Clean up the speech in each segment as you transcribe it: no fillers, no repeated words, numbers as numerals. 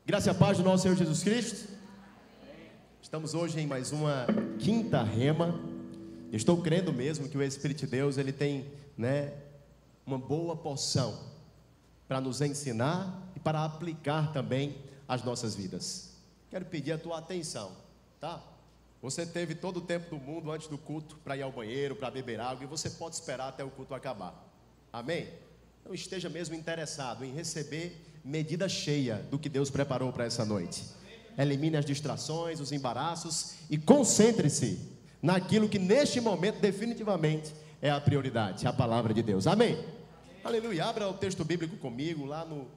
Graça e a paz do nosso Senhor Jesus Cristo. Estamos hoje em mais uma quinta rema. Estou crendo mesmo que o Espírito de Deus, ele tem, uma boa porção para nos ensinar e para aplicar também às nossas vidas. Quero pedir a tua atenção, tá? Você teve todo o tempo do mundo antes do culto para ir ao banheiro, para beber água, e você pode esperar até o culto acabar. Amém? Então esteja mesmo interessado em receber medida cheia do que Deus preparou para essa noite. Elimine as distrações, os embaraços e concentre-se naquilo que neste momento definitivamente é a prioridade, a palavra de Deus. Amém? Aleluia. Abra o texto bíblico comigo lá no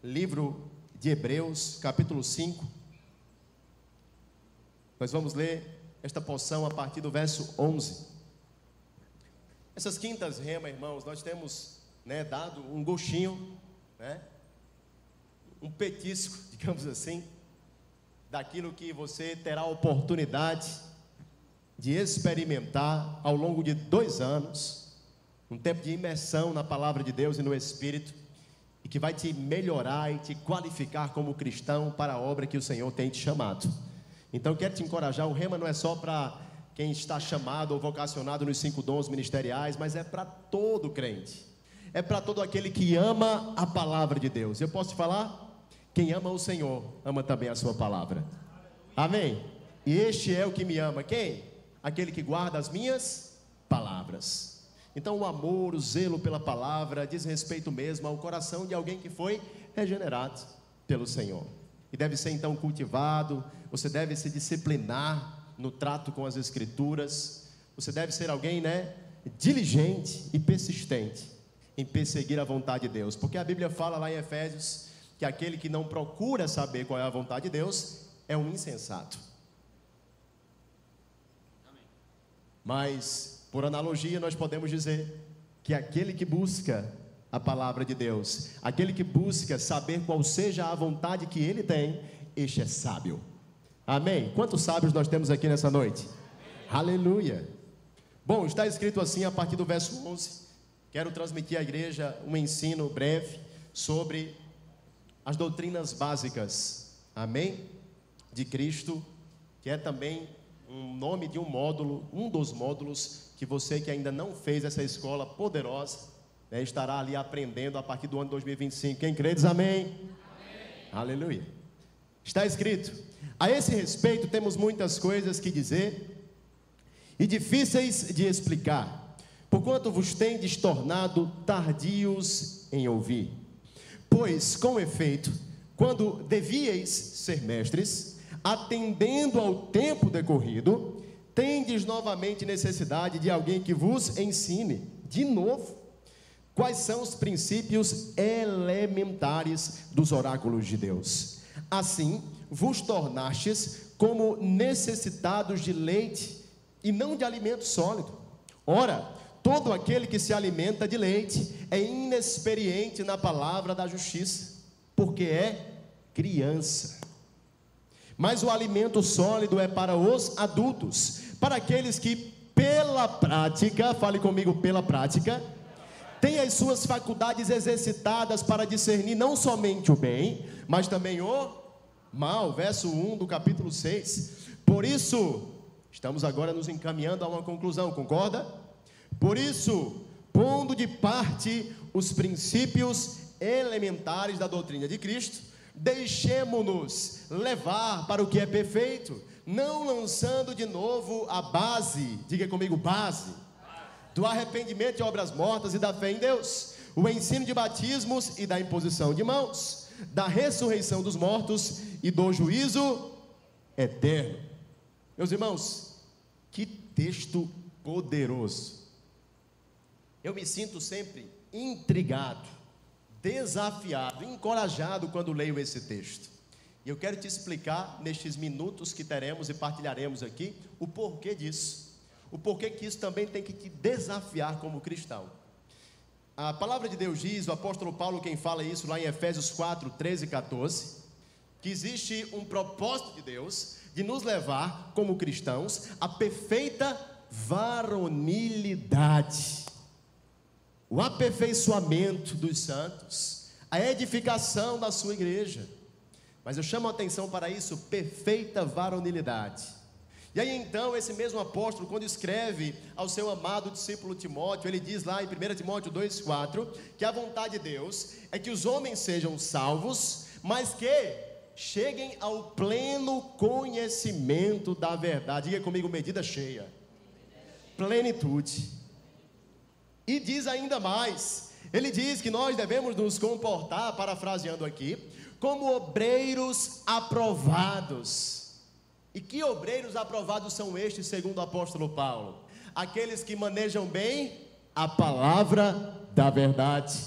livro de Hebreus, capítulo 5. Nós vamos ler esta porção a partir do verso 11. Essas quintas remas, irmãos, nós temos dado um gostinho, um petisco, digamos assim, daquilo que você terá a oportunidade de experimentar ao longo de 2 anos, um tempo de imersão na palavra de Deus e no Espírito, e que vai te melhorar e te qualificar como cristão para a obra que o Senhor tem te chamado. Então quero te encorajar, o rema não é só para quem está chamado ou vocacionado nos 5 dons ministeriais, mas é para todo crente, é para todo aquele que ama a palavra de Deus. Eu posso te falar? Quem ama o Senhor, ama também a sua palavra. Amém? E este é o que me ama. Quem? Aquele que guarda as minhas palavras. Então o amor, o zelo pela palavra diz respeito mesmo ao coração de alguém que foi regenerado pelo Senhor. E deve ser então cultivado. Você deve se disciplinar no trato com as Escrituras. Você deve ser alguém, diligente e persistente em perseguir a vontade de Deus. Porque a Bíblia fala lá em Efésios que aquele que não procura saber qual é a vontade de Deus é um insensato. Amém. Mas, por analogia, nós podemos dizer que aquele que busca a palavra de Deus, aquele que busca saber qual seja a vontade que ele tem, este é sábio. Amém? Quantos sábios nós temos aqui nessa noite? Amém. Aleluia. Bom, está escrito assim a partir do verso 11. Quero transmitir à igreja um ensino breve sobre as doutrinas básicas, amém? De Cristo, que é também um nome de um módulo, um dos módulos que você que ainda não fez essa escola poderosa, estará ali aprendendo a partir do ano 2025. Quem crê diz amém? Amém. Aleluia. Está escrito: a esse respeito temos muitas coisas que dizer e difíceis de explicar, porquanto vos tendes tornado tardios em ouvir. Pois, com efeito, quando devíeis ser mestres, atendendo ao tempo decorrido, tendes novamente necessidade de alguém que vos ensine, de novo, quais são os princípios elementares dos oráculos de Deus. Assim, vos tornastes como necessitados de leite e não de alimento sólido. Ora, todo aquele que se alimenta de leite é inexperiente na palavra da justiça, porque é criança. Mas o alimento sólido é para os adultos, para aqueles que pela prática, fale comigo, pela prática, têm as suas faculdades exercitadas para discernir não somente o bem, mas também o mal. Verso 1 do capítulo 6. Por isso, estamos agora nos encaminhando a uma conclusão, concorda? Por isso, pondo de parte os princípios elementares da doutrina de Cristo, deixemo-nos levar para o que é perfeito, não lançando de novo a base, diga comigo, base, do arrependimento de obras mortas e da fé em Deus, o ensino de batismos e da imposição de mãos, da ressurreição dos mortos e do juízo eterno. Meus irmãos, que texto poderoso! Eu me sinto sempre intrigado, desafiado, encorajado quando leio esse texto. E eu quero te explicar nestes minutos que teremos e partilharemos aqui o porquê disso. O porquê que isso também tem que te desafiar como cristão. A palavra de Deus diz, o apóstolo Paulo quem fala isso lá em Efésios 4, 13 e 14, que existe um propósito de Deus de nos levar como cristãos à perfeita varonilidade. O aperfeiçoamento dos santos, a edificação da sua igreja. Mas eu chamo a atenção para isso, perfeita varonilidade. E aí então, esse mesmo apóstolo, quando escreve ao seu amado discípulo Timóteo, ele diz lá em 1 Timóteo 2,4, que a vontade de Deus é que os homens sejam salvos, mas que cheguem ao pleno conhecimento da verdade. Diga comigo, medida cheia. Plenitude. E diz ainda mais, ele diz que nós devemos nos comportar, parafraseando aqui, como obreiros aprovados. E que obreiros aprovados são estes, segundo o apóstolo Paulo? Aqueles que manejam bem a palavra da verdade.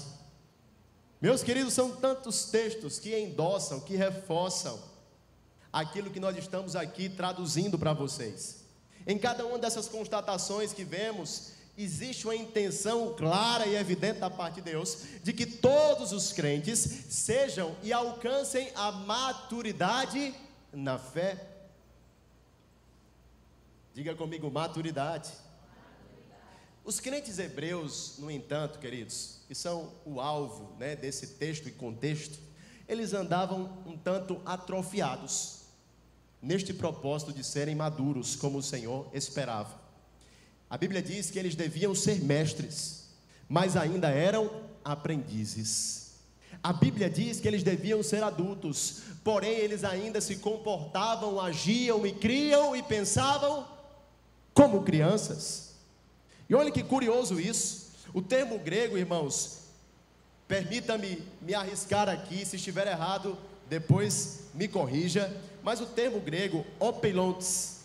Meus queridos, são tantos textos que endossam, que reforçam aquilo que nós estamos aqui traduzindo para vocês. Em cada uma dessas constatações que vemos, existe uma intenção clara e evidente da parte de Deus, de que todos os crentes sejam e alcancem a maturidade na fé. Diga comigo, maturidade. Os crentes hebreus, no entanto, queridos, que são o alvo, desse texto e contexto, eles andavam um tanto atrofiados, neste propósito de serem maduros, como o Senhor esperava. A Bíblia diz que eles deviam ser mestres, mas ainda eram aprendizes. A Bíblia diz que eles deviam ser adultos, porém eles ainda se comportavam, agiam e criam e pensavam como crianças. E olha que curioso isso. O termo grego, irmãos, permita-me me arriscar aqui, se estiver errado, depois me corrija, mas o termo grego, opelontes,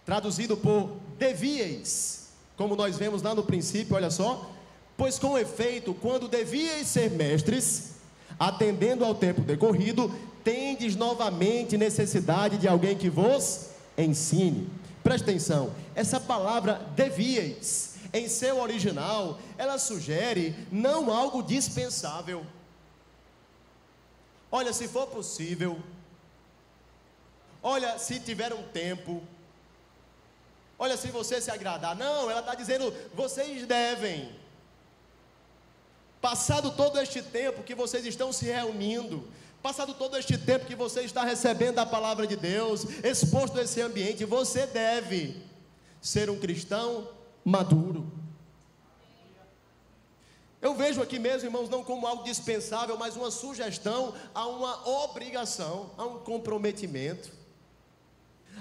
traduzido por devieis, como nós vemos lá no princípio, olha só, pois com efeito, quando devieis ser mestres, atendendo ao tempo decorrido, tendes novamente necessidade de alguém que vos ensine. Presta atenção, essa palavra devieis, em seu original, ela sugere não algo dispensável. Olha, se for possível, olha, se tiver um tempo, olha, se você se agradar. Não, ela está dizendo, vocês devem. Passado todo este tempo que vocês estão se reunindo, passado todo este tempo que você está recebendo a palavra de Deus, exposto a esse ambiente, você deve ser um cristão maduro. Eu vejo aqui mesmo, irmãos, não como algo dispensável, mas uma sugestão a uma obrigação, a um comprometimento.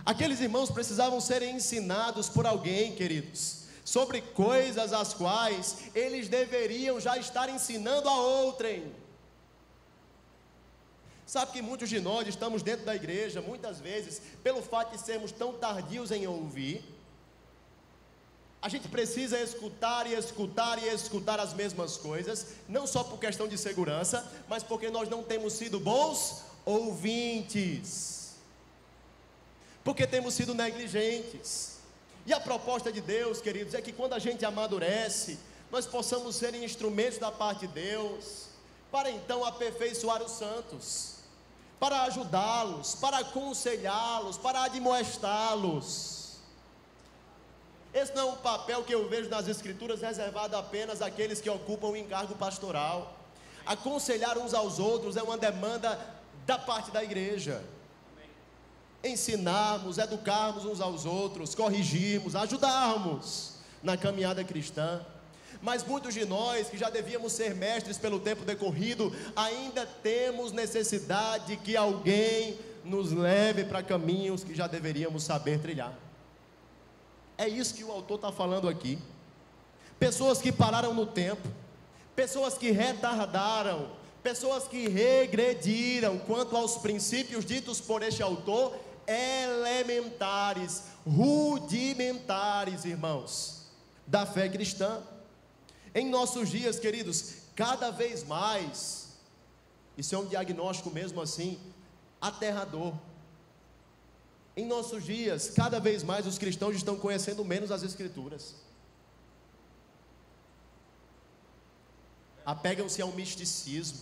Aqueles irmãos precisavam ser ensinados por alguém, queridos, sobre coisas as quais eles deveriam já estar ensinando a outrem. Sabe que muitos de nós estamos dentro da igreja, muitas vezes, pelo fato de sermos tão tardios em ouvir, a gente precisa escutar e escutar e escutar as mesmas coisas, não só por questão de segurança, mas porque nós não temos sido bons ouvintes, porque temos sido negligentes. E a proposta de Deus, queridos, é que quando a gente amadurece, nós possamos ser instrumentos da parte de Deus, para então aperfeiçoar os santos, para ajudá-los, para aconselhá-los, para admoestá-los. Esse não é um papel que eu vejo nas Escrituras reservado apenas àqueles que ocupam o encargo pastoral. Aconselhar uns aos outros é uma demanda da parte da igreja. Ensinarmos, educarmos uns aos outros, corrigirmos, ajudarmos na caminhada cristã. Mas muitos de nós que já devíamos ser mestres pelo tempo decorrido, ainda temos necessidade de que alguém nos leve para caminhos que já deveríamos saber trilhar. É isso que o autor está falando aqui. Pessoas que pararam no tempo, pessoas que retardaram, pessoas que regrediram quanto aos princípios ditos por este autor, elementares, rudimentares, irmãos, da fé cristã. Em nossos dias, queridos, cada vez mais, isso é um diagnóstico mesmo assim, aterrador. Em nossos dias, cada vez mais os cristãos estão conhecendo menos as Escrituras. Apegam-se ao misticismo.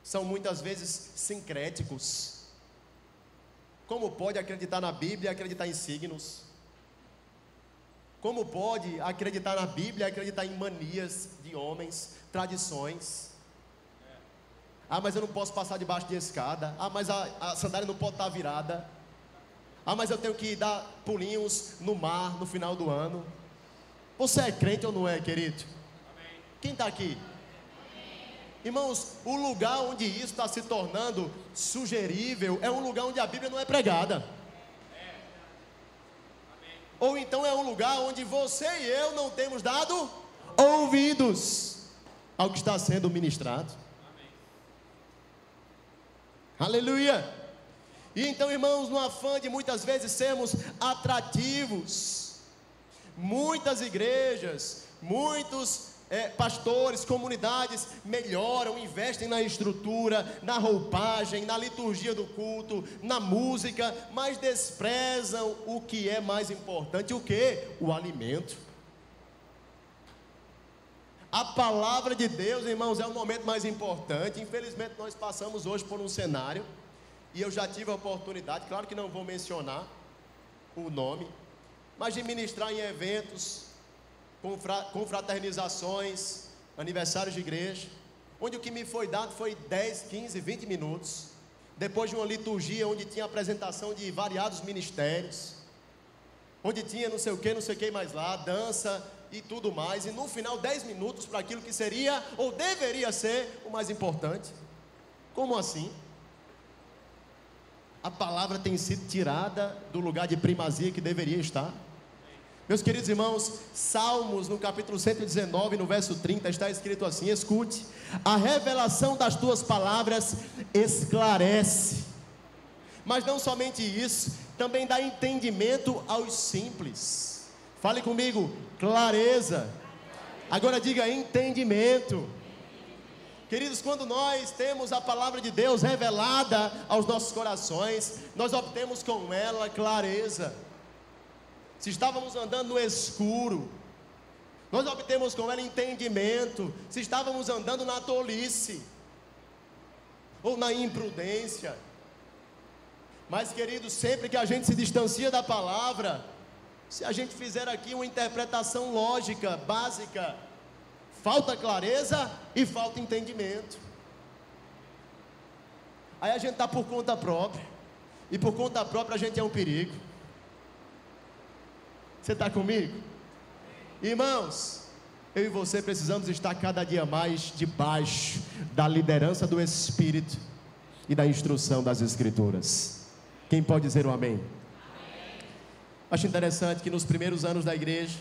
São muitas vezes sincréticos. Como pode acreditar na Bíblia e acreditar em signos? Como pode acreditar na Bíblia e acreditar em manias de homens, tradições? Ah, mas eu não posso passar debaixo de escada. Ah, mas a sandália não pode estar virada. Ah, mas eu tenho que dar pulinhos no mar no final do ano. Você é crente ou não é, querido? Amém. Quem está aqui? Amém. Irmãos, o lugar onde isso está se tornando sugerível é um lugar onde a Bíblia não é pregada. Ou então é um lugar onde você e eu não temos dado ouvidos ao que está sendo ministrado. Amém. Aleluia. E então, irmãos, no afã de muitas vezes sermos atrativos, muitas igrejas, muitos pastores, comunidades melhoram, investem na estrutura, na roupagem, na liturgia do culto, na música, mas desprezam o que é mais importante. O que? O alimento. A palavra de Deus, irmãos, é o momento mais importante. Infelizmente nós passamos hoje por um cenário, e eu já tive a oportunidade, claro que não vou mencionar o nome, mas de ministrar em eventos, confraternizações, aniversários de igreja, onde o que me foi dado foi 10, 15, 20 minutos, depois de uma liturgia onde tinha apresentação de variados ministérios, onde tinha não sei o que mais lá, dança e tudo mais, e no final 10 minutos para aquilo que seria ou deveria ser o mais importante. Como assim? A palavra tem sido tirada do lugar de primazia que deveria estar. Meus queridos irmãos, Salmos no capítulo 119, no verso 30, está escrito assim: escute, a revelação das tuas palavras esclarece, mas não somente isso, também dá entendimento aos simples. Fale comigo, clareza. Agora diga entendimento. Queridos, quando nós temos a palavra de Deus revelada aos nossos corações, nós obtemos com ela clareza. Se estávamos andando no escuro, nós obtemos com ela entendimento. Se estávamos andando na tolice ou na imprudência. Mas, queridos, sempre que a gente se distancia da palavra, se a gente fizer aqui uma interpretação lógica, básica, falta clareza e falta entendimento. Aí a gente está por conta própria, e por conta própria a gente é um perigo. Você está comigo? Irmãos, eu e você precisamos estar cada dia mais debaixo da liderança do Espírito e da instrução das Escrituras. Quem pode dizer um amém? Acho interessante que nos primeiros anos da igreja,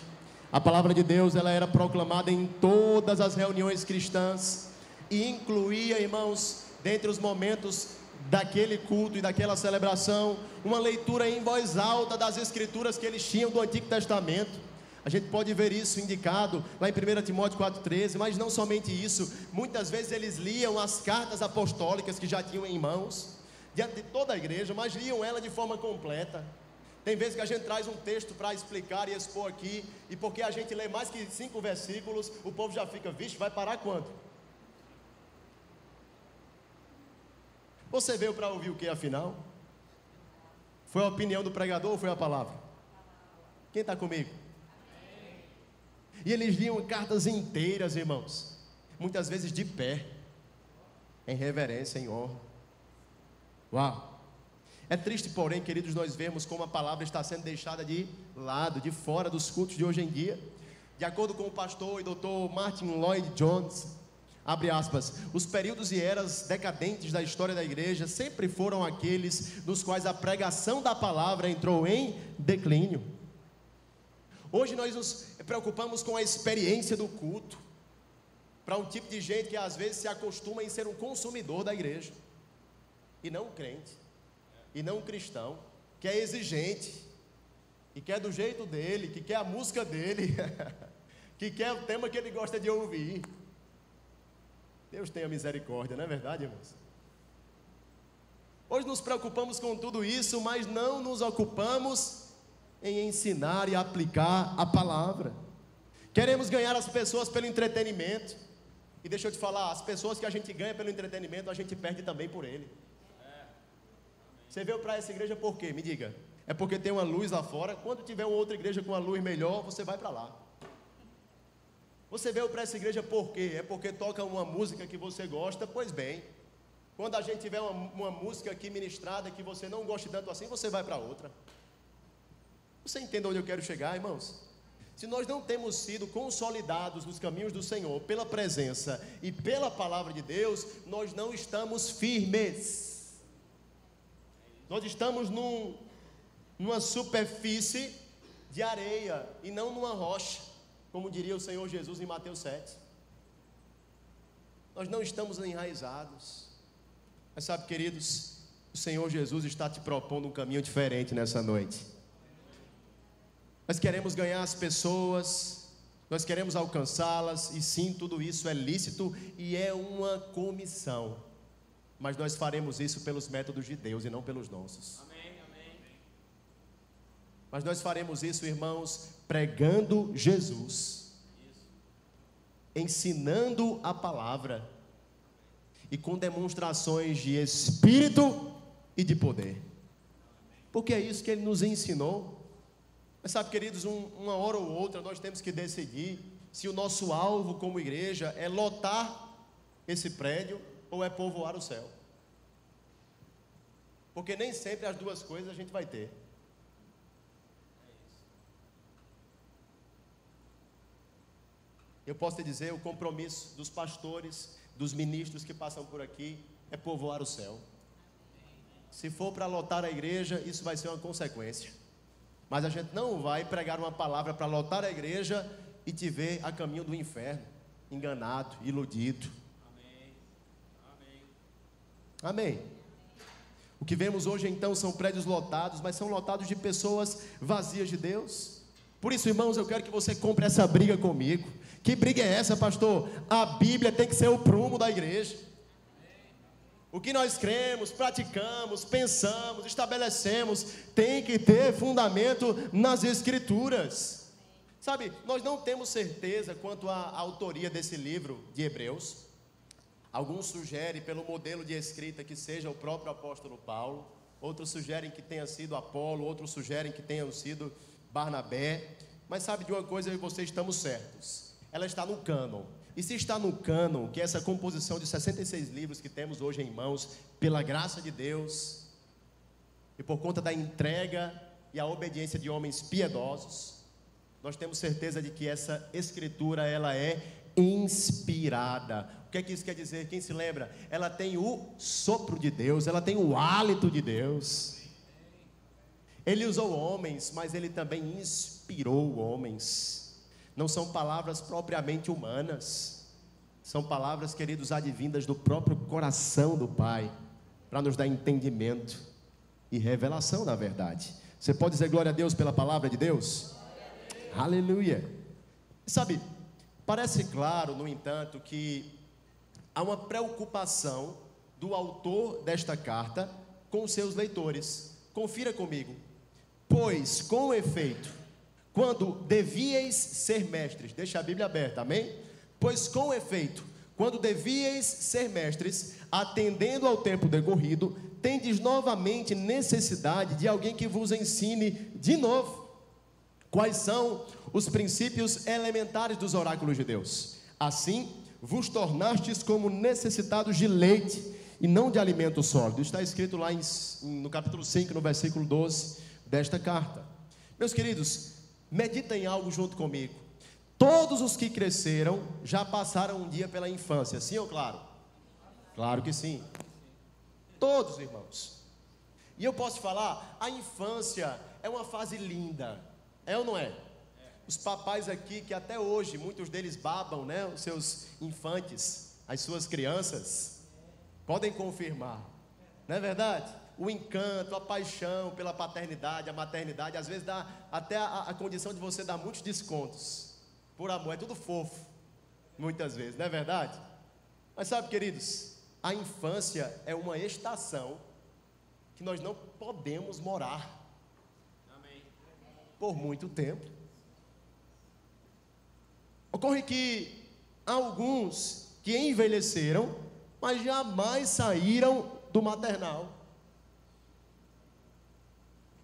a palavra de Deus ela era proclamada em todas as reuniões cristãs e incluía, irmãos, dentre os momentos daquele culto e daquela celebração, uma leitura em voz alta das escrituras que eles tinham do Antigo Testamento. A gente pode ver isso indicado lá em 1 Timóteo 4,13, mas não somente isso, muitas vezes eles liam as cartas apostólicas que já tinham em mãos, diante de toda a igreja, mas liam ela de forma completa. Tem vezes que a gente traz um texto para explicar e expor aqui, e porque a gente lê mais que 5 versículos, o povo já fica, vixe, vai parar quando? Você veio para ouvir o que afinal? Foi a opinião do pregador ou foi a palavra? Quem está comigo? E eles liam cartas inteiras, irmãos, muitas vezes de pé, em reverência, em honra. Uau! É triste, porém, queridos, nós vemos como a palavra está sendo deixada de lado, de fora dos cultos de hoje em dia. De acordo com o pastor e doutor Martin Lloyd Jones, abre aspas, os períodos e eras decadentes da história da igreja sempre foram aqueles nos quais a pregação da palavra entrou em declínio. Hoje nós nos preocupamos com a experiência do culto, para um tipo de gente que às vezes se acostuma em ser um consumidor da igreja, e não um crente, e não um cristão, que é exigente, que quer do jeito dele, que quer a música dele, que quer o tema que ele gosta de ouvir. Deus tenha misericórdia, não é verdade, irmãos? Hoje nos preocupamos com tudo isso, mas não nos ocupamos em ensinar e aplicar a palavra. Queremos ganhar as pessoas pelo entretenimento, e deixa eu te falar, as pessoas que a gente ganha pelo entretenimento, a gente perde também por ele. Você veio para essa igreja por quê? Me diga. É porque tem uma luz lá fora? Quando tiver uma outra igreja com uma luz melhor, você vai para lá. Você veio para essa igreja por quê? É porque toca uma música que você gosta? Pois bem, Quando a gente tiver uma música aqui ministrada que você não goste tanto assim, você vai para outra. Você entende onde eu quero chegar, irmãos? Se nós não temos sido consolidados nos caminhos do Senhor, pela presença e pela palavra de Deus, nós não estamos firmes. Nós estamos numa superfície de areia e não numa rocha, como diria o Senhor Jesus em Mateus 7. Nós não estamos enraizados. Mas sabe, queridos, o Senhor Jesus está te propondo um caminho diferente nessa noite. Nós queremos ganhar as pessoas, nós queremos alcançá-las, e sim, tudo isso é lícito e é uma comissão, mas nós faremos isso pelos métodos de Deus e não pelos nossos. Amém, amém. Mas nós faremos isso, irmãos, pregando Jesus, ensinando a palavra e com demonstrações de espírito e de poder, porque é isso que Ele nos ensinou. Mas sabe, queridos, uma hora ou outra nós temos que decidir se o nosso alvo como igreja é lotar esse prédio ou é povoar o céu. Porque nem sempre as duas coisas a gente vai ter. Eu posso te dizer, o compromisso dos pastores, dos ministros que passam por aqui, é povoar o céu. Se for para lotar a igreja, isso vai ser uma consequência. Mas a gente não vai pregar uma palavra para lotar a igreja e te ver a caminho do inferno, enganado, iludido. Amém. Amém. Amém. O que vemos hoje então são prédios lotados, mas são lotados de pessoas vazias de Deus. Por isso, irmãos, eu quero que você compre essa briga comigo. Que briga é essa, pastor? A Bíblia tem que ser o prumo da igreja. O que nós cremos, praticamos, pensamos, estabelecemos, tem que ter fundamento nas Escrituras. Sabe, nós não temos certeza quanto à autoria desse livro de Hebreus. Alguns sugerem pelo modelo de escrita que seja o próprio apóstolo Paulo, outros sugerem que tenha sido Apolo, outros sugerem que tenha sido Barnabé. Mas sabe de uma coisa, eu e você estamos certos, ela está no cânon. E se está no cânon, que é essa composição de 66 livros que temos hoje em mãos, pela graça de Deus, e por conta da entrega e a obediência de homens piedosos, nós temos certeza de que essa escritura, ela é inspirada. O que é que isso quer dizer? Quem se lembra? Ela tem o sopro de Deus, ela tem o hálito de Deus. Ele usou homens, mas ele também inspirou homens. Não são palavras propriamente humanas, são palavras, queridos, advindas do próprio coração do Pai, para nos dar entendimento e revelação da verdade. Você pode dizer glória a Deus pela palavra de Deus? Aleluia. Sabe, parece claro, no entanto, que há uma preocupação do autor desta carta com os seus leitores. Confira comigo. Pois, com efeito, quando devíeis ser mestres, deixa a Bíblia aberta, amém? Pois com efeito, quando devíeis ser mestres, atendendo ao tempo decorrido, tendes novamente necessidade de alguém que vos ensine de novo quais são os princípios elementares dos oráculos de Deus. Assim, vos tornastes como necessitados de leite e não de alimento sólido. Está escrito lá no capítulo 5, no versículo 12 desta carta. Meus queridos, medita em algo junto comigo. Todos os que cresceram já passaram um dia pela infância, sim ou claro? Claro que sim. Todos, irmãos. E eu posso falar, a infância é uma fase linda, é ou não é? Os papais aqui, que até hoje, muitos deles babam, né, os seus infantes, as suas crianças, podem confirmar, não é verdade? O encanto, a paixão pela paternidade, a maternidade, às vezes dá até a condição de você dar muitos descontos, por amor, é tudo fofo, muitas vezes, não é verdade? Mas sabe, queridos, a infância é uma estação que nós não podemos morar por muito tempo. Ocorre que há alguns que envelheceram, mas jamais saíram do maternal.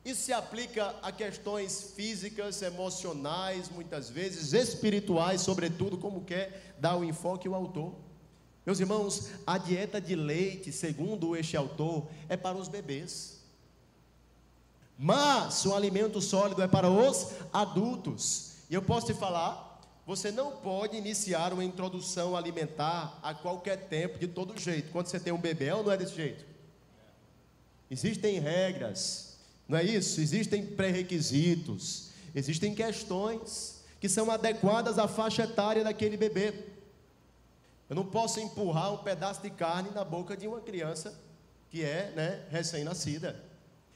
Isso se aplica a questões físicas, emocionais, muitas vezes espirituais, sobretudo, como quer dar o enfoque o autor. Meus irmãos, a dieta de leite, segundo este autor, é para os bebês. Mas o alimento sólido é para os adultos. E eu posso te falar, você não pode iniciar uma introdução alimentar a qualquer tempo, de todo jeito. Quando você tem um bebê, ou não é desse jeito? Existem regras, não é isso? Existem pré-requisitos, existem questões que são adequadas à faixa etária daquele bebê. Eu não posso empurrar um pedaço de carne na boca de uma criança que é, recém-nascida.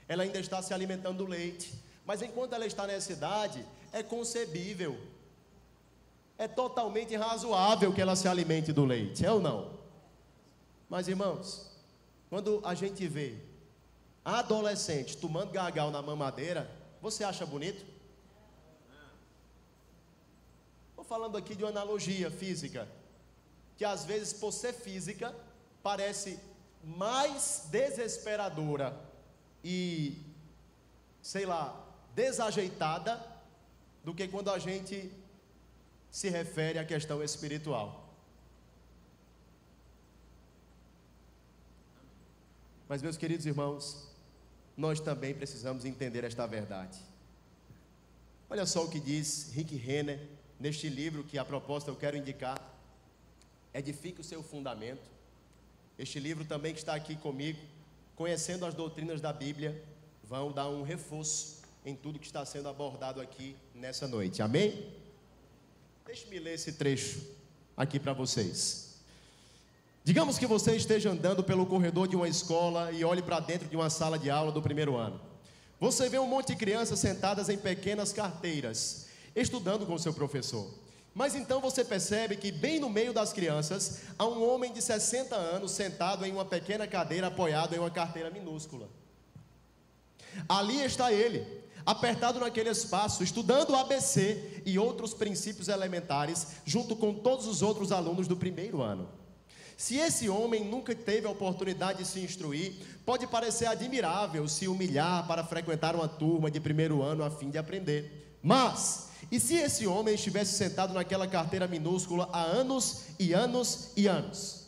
Ela ainda está se alimentando do leite, mas enquanto ela está nessa idade, é concebível, é totalmente razoável que ela se alimente do leite, é ou não? Mas irmãos, quando a gente vê adolescentes tomando gargalo na mamadeira, você acha bonito? Estou falando aqui de uma analogia física, que às vezes, por ser física, parece mais desesperadora e, desajeitada do que quando a gente se refere à questão espiritual. Mas, meus queridos irmãos, nós também precisamos entender esta verdade. Olha só o que diz Rick Renner neste livro que, a propósito, eu quero indicar. Edifique o seu fundamento. Este livro também que está aqui comigo, Conhecendo as Doutrinas da Bíblia, vão dar um reforço em tudo que está sendo abordado aqui nessa noite. Amém? Deixe-me ler esse trecho aqui para vocês. Digamos que você esteja andando pelo corredor de uma escola e olhe para dentro de uma sala de aula do primeiro ano. Você vê um monte de crianças sentadas em pequenas carteiras, estudando com seu professor. Mas então você percebe que bem no meio das crianças, há um homem de 60 anos sentado em uma pequena cadeira, apoiado em uma carteira minúscula. Ali está ele, apertado naquele espaço, estudando o ABC e outros princípios elementares, junto com todos os outros alunos do primeiro ano. Se esse homem nunca teve a oportunidade de se instruir, pode parecer admirável se humilhar para frequentar uma turma de primeiro ano a fim de aprender. Mas, e se esse homem estivesse sentado naquela carteira minúscula há anos e anos e anos?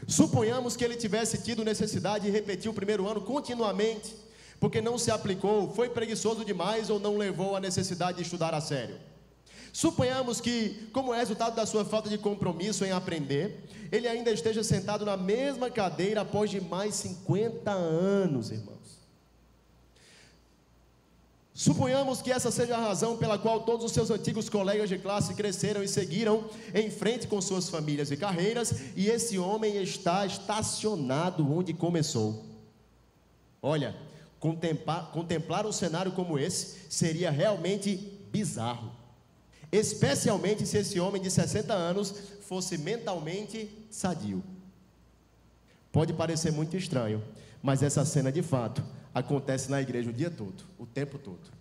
Suponhamos que ele tivesse tido necessidade de repetir o primeiro ano continuamente, porque não se aplicou, foi preguiçoso demais ou não levou a necessidade de estudar a sério. Suponhamos que, como resultado da sua falta de compromisso em aprender, ele ainda esteja sentado na mesma cadeira após de mais 50 anos, irmãos. Suponhamos que essa seja a razão pela qual todos os seus antigos colegas de classe cresceram e seguiram em frente com suas famílias e carreiras, e esse homem está estacionado onde começou. Olha, contemplar um cenário como esse seria realmente bizarro, especialmente se esse homem de 60 anos fosse mentalmente sadio. Pode parecer muito estranho, mas essa cena de fato acontece na igreja o dia todo, o tempo todo.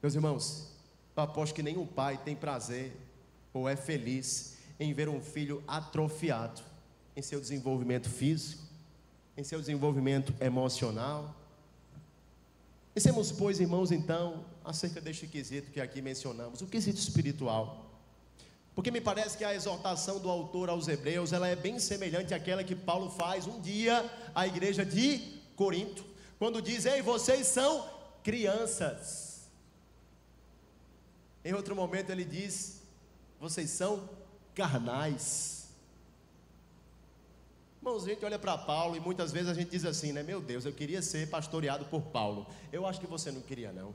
Meus irmãos, eu aposto que nenhum pai tem prazer ou é feliz em ver um filho atrofiado em seu desenvolvimento físico, em seu desenvolvimento emocional. Pensemos, pois, irmãos, então, acerca deste quesito que aqui mencionamos, o quesito espiritual. Porque me parece que a exortação do autor aos Hebreus, ela é bem semelhante àquela que Paulo faz um dia à igreja de Corinto, quando diz: ei, vocês são crianças. Em outro momento ele diz: vocês são carnais. Irmãos, a gente olha para Paulo e muitas vezes a gente diz assim, né? Meu Deus, eu queria ser pastoreado por Paulo. Eu acho que você não queria, não.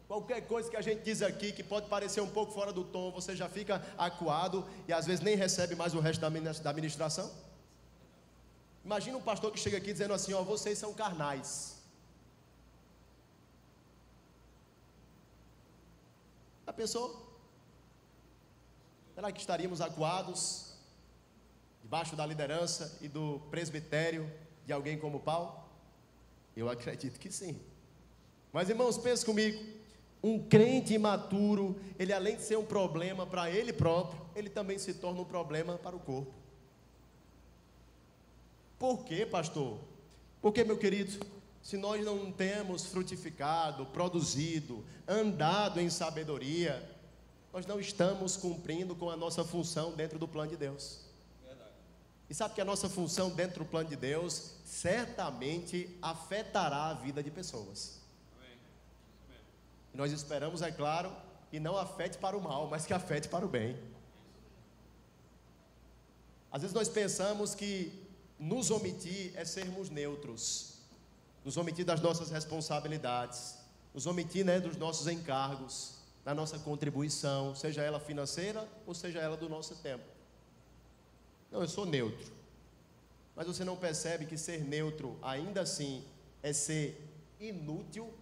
Qualquer coisa que a gente diz aqui que pode parecer um pouco fora do tom, você já fica acuado e às vezes nem recebe mais o resto da ministração. Imagina um pastor que chega aqui dizendo assim: ó, vocês são carnais. Já pensou? Será que estaríamos acuados debaixo da liderança e do presbitério de alguém como Paulo? Eu acredito que sim. Mas irmãos, pense comigo. Um crente imaturo, ele além de ser um problema para ele próprio, ele também se torna um problema para o corpo. Por quê, pastor? Porque, meu querido, se nós não temos frutificado, produzido, andado em sabedoria, nós não estamos cumprindo com a nossa função dentro do plano de Deus. E sabe que a nossa função dentro do plano de Deus certamente afetará a vida de pessoas. E nós esperamos, é claro, que não afete para o mal, mas que afete para o bem. Às vezes nós pensamos que nos omitir é sermos neutros, nos omitir das nossas responsabilidades, nos omitir, dos nossos encargos, da nossa contribuição, seja ela financeira ou seja ela do nosso tempo. Não, eu sou neutro. Mas você não percebe que ser neutro ainda assim é ser inútil?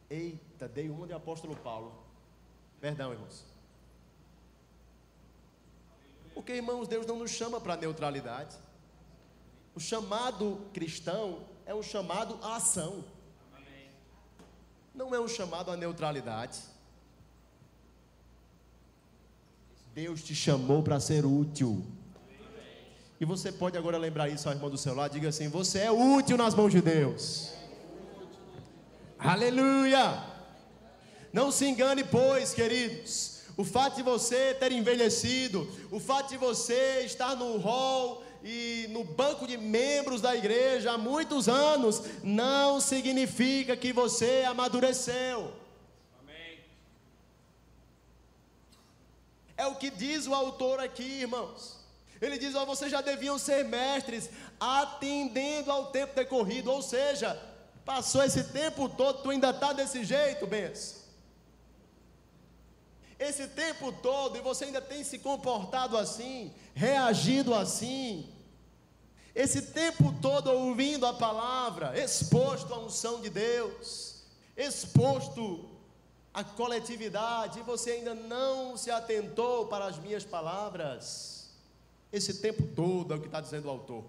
Eita, dei uma de apóstolo Paulo. Perdão, irmãos. Porque, irmãos, Deus não nos chama para neutralidade. O chamado cristão é um chamado à ação. Não é um chamado à neutralidade. Deus te chamou para ser útil. E você pode agora lembrar isso ao irmão do seu lado. Diga assim: você é útil nas mãos de Deus. Aleluia! Não se engane, pois, queridos, o fato de você ter envelhecido, o fato de você estar no hall e no banco de membros da igreja há muitos anos, não significa que você amadureceu. Amém. É o que diz o autor aqui, irmãos. Ele diz: vocês já deviam ser mestres, atendendo ao tempo decorrido. Ou seja, passou esse tempo todo, tu ainda está desse jeito, benção. Esse tempo todo, e você ainda tem se comportado assim, reagido assim. Esse tempo todo ouvindo a palavra, exposto à unção de Deus, exposto à coletividade, e você ainda não se atentou para as minhas palavras. Esse tempo todo, é o que está dizendo o autor.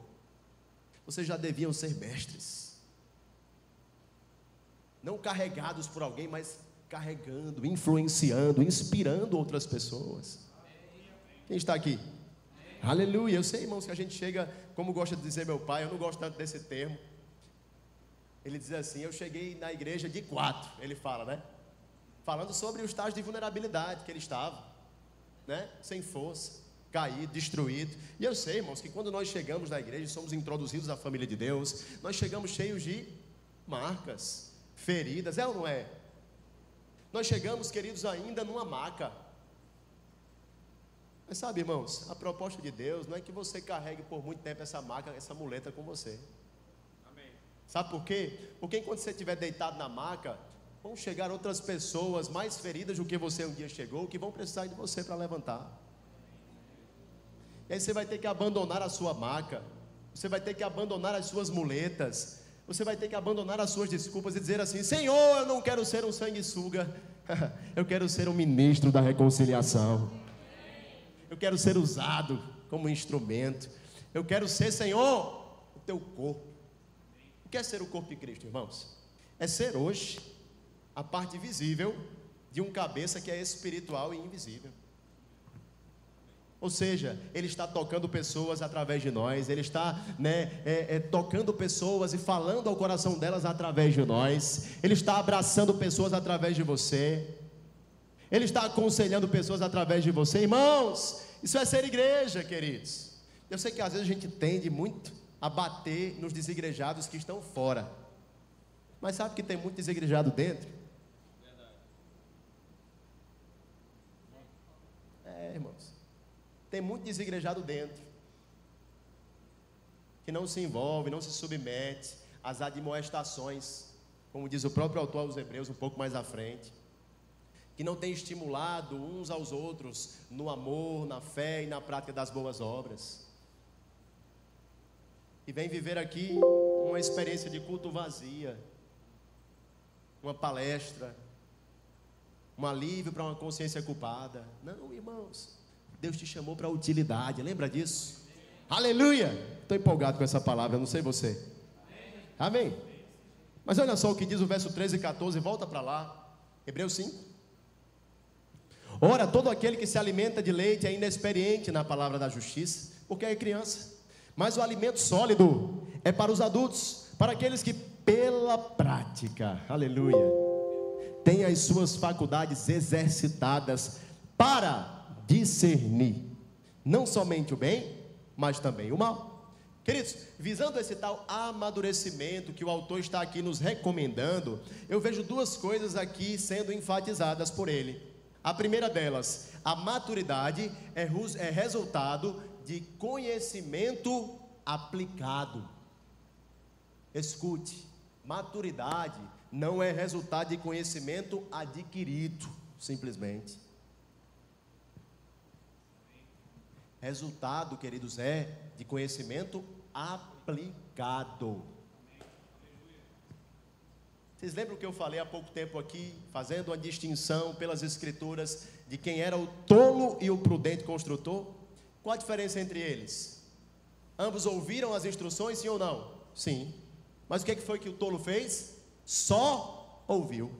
Vocês já deviam ser mestres. Não carregados por alguém, mas carregando, influenciando, inspirando outras pessoas. Quem está aqui? Aleluia. Eu sei, irmãos, que a gente chega, como gosta de dizer meu pai, eu não gosto tanto desse termo. Ele diz assim: eu cheguei na igreja de 4, ele fala, falando sobre o estágio de vulnerabilidade que ele estava, sem força, caído, destruído. E eu sei, irmãos, que quando nós chegamos na igreja, somos introduzidos à família de Deus, nós chegamos cheios de marcas, feridas, é ou não é? Nós chegamos, queridos, ainda numa maca. Mas sabe, irmãos, a proposta de Deus não é que você carregue por muito tempo essa maca, essa muleta com você. Amém. Sabe por quê? Porque enquanto você estiver deitado na maca, vão chegar outras pessoas mais feridas do que você um dia chegou, que vão precisar de você para levantar. E aí você vai ter que abandonar a sua maca, você vai ter que abandonar as suas muletas, você vai ter que abandonar as suas desculpas e dizer assim: Senhor, eu não quero ser um sanguessuga, eu quero ser um ministro da reconciliação, eu quero ser usado como instrumento, eu quero ser, Senhor, o teu corpo. O que é ser o corpo de Cristo, irmãos? É ser hoje a parte visível de um cabeça que é espiritual e invisível. Ou seja, Ele está tocando pessoas através de nós, Ele está tocando pessoas e falando ao coração delas através de nós, Ele está abraçando pessoas através de você, Ele está aconselhando pessoas através de você. Irmãos, isso é ser igreja, queridos. Eu sei que às vezes a gente tende muito a bater nos desigrejados que estão fora, mas sabe que tem muito desigrejado dentro? Irmãos, tem muito desigrejado dentro, que não se envolve, não se submete às admoestações, como diz o próprio autor aos Hebreus um pouco mais à frente, que não tem estimulado uns aos outros no amor, na fé e na prática das boas obras, e vem viver aqui uma experiência de culto vazia, uma palestra, um alívio para uma consciência culpada. Não, irmãos, Deus te chamou para a utilidade, lembra disso? Aleluia! Estou empolgado com essa palavra, não sei você. Amém? Mas olha só o que diz o verso 13 e 14, volta para lá, Hebreus 5. Ora, todo aquele que se alimenta de leite é inexperiente na palavra da justiça, porque é criança. Mas o alimento sólido é para os adultos, para aqueles que pela prática, aleluia, têm as suas faculdades exercitadas para discernir não somente o bem, mas também o mal. Queridos, visando esse tal amadurecimento que o autor está aqui nos recomendando, eu vejo duas coisas aqui sendo enfatizadas por ele. A primeira delas, a maturidade é resultado de conhecimento aplicado. Escute, maturidade não é resultado de conhecimento adquirido, simplesmente. Resultado, queridos, é de conhecimento aplicado. Vocês lembram que eu falei há pouco tempo aqui, fazendo uma distinção pelas escrituras de quem era o tolo e o prudente construtor? Qual a diferença entre eles? Ambos ouviram as instruções, sim ou não? Sim. Mas o que foi que o tolo fez? Só ouviu.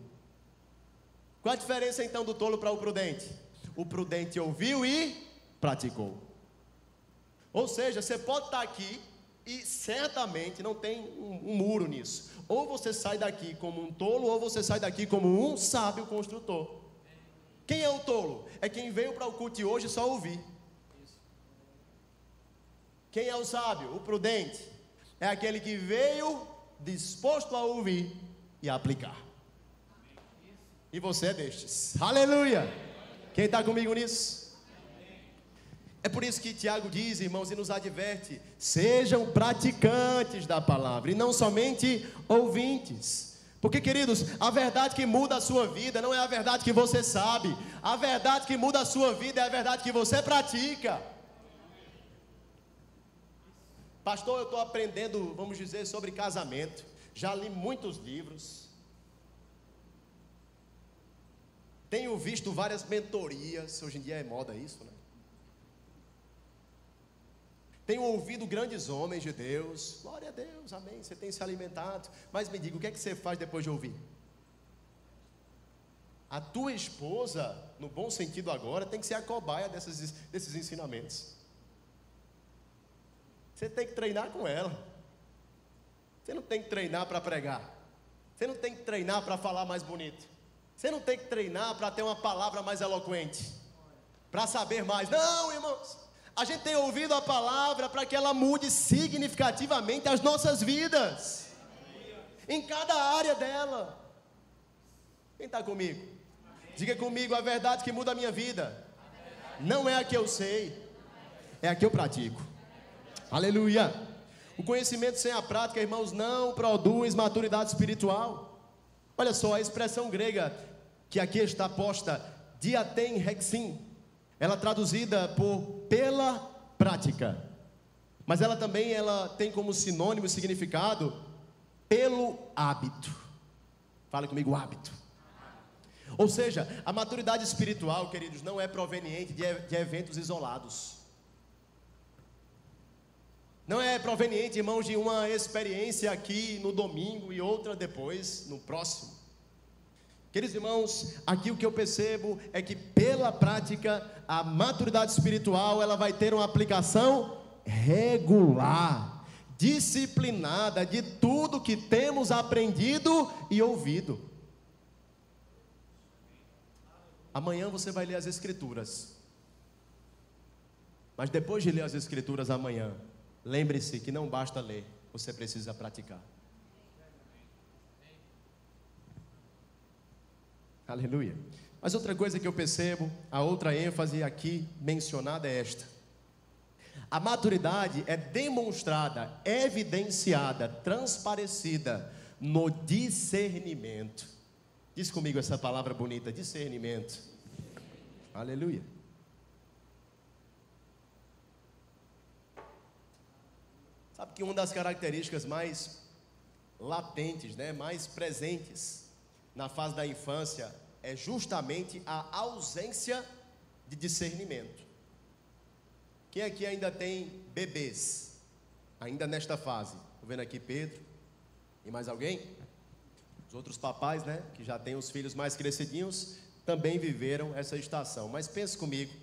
Qual a diferença então do tolo para o prudente? O prudente ouviu e praticou. Ou seja, você pode estar aqui e certamente não tem um muro nisso. Ou você sai daqui como um tolo, ou você sai daqui como um sábio construtor. Quem é o tolo? É quem veio para o culto de hoje só ouvir. Quem é o sábio? O prudente. É aquele que veio disposto a ouvir e a aplicar. E você é destes. Aleluia! Quem está comigo nisso? É por isso que Tiago diz, irmãos, e nos adverte: sejam praticantes da palavra e não somente ouvintes. Porque, queridos, a verdade que muda a sua vida não é a verdade que você sabe. A verdade que muda a sua vida é a verdade que você pratica. Pastor, eu estou aprendendo, vamos dizer, sobre casamento. Já li muitos livros. Tenho visto várias mentorias. Hoje em dia é moda isso, né? Tenho ouvido grandes homens de Deus. Glória a Deus, amém. Você tem se alimentado. Mas me diga, o que é que você faz depois de ouvir? A tua esposa, no bom sentido agora, tem que ser a cobaia desses ensinamentos. Você tem que treinar com ela. Você não tem que treinar para pregar. Você não tem que treinar para falar mais bonito. Você não tem que treinar para ter uma palavra mais eloquente, para saber mais. Não, irmãos. A gente tem ouvido a palavra para que ela mude significativamente as nossas vidas, em cada área dela. Quem está comigo? Diga comigo: a verdade que muda a minha vida não é a que eu sei, é a que eu pratico. Aleluia. O conhecimento sem a prática, irmãos, não produz maturidade espiritual. Olha só, a expressão grega que aqui está posta, diaten hexin, ela é traduzida por pela prática, mas ela também tem como sinônimo e significado pelo hábito. Fala comigo, hábito. Ou seja, a maturidade espiritual, queridos, não é proveniente de eventos isolados. Não é proveniente, irmãos, de uma experiência aqui no domingo e outra depois, no próximo. Queridos irmãos, aqui o que eu percebo é que pela prática, a maturidade espiritual, ela vai ter uma aplicação regular, disciplinada de tudo que temos aprendido e ouvido. Amanhã você vai ler as Escrituras, mas depois de ler as Escrituras amanhã, lembre-se que não basta ler, você precisa praticar. Aleluia. Mas outra coisa que eu percebo, a outra ênfase aqui mencionada é esta: a maturidade é demonstrada, evidenciada, transparecida no discernimento. Diz comigo essa palavra bonita, discernimento. Aleluia. Sabe que uma das características mais latentes, mais presentes na fase da infância é justamente a ausência de discernimento. Quem aqui ainda tem bebês, ainda nesta fase? Estou vendo aqui Pedro e mais alguém? Os outros papais, que já têm os filhos mais crescidinhos, também viveram essa estação. Mas pense comigo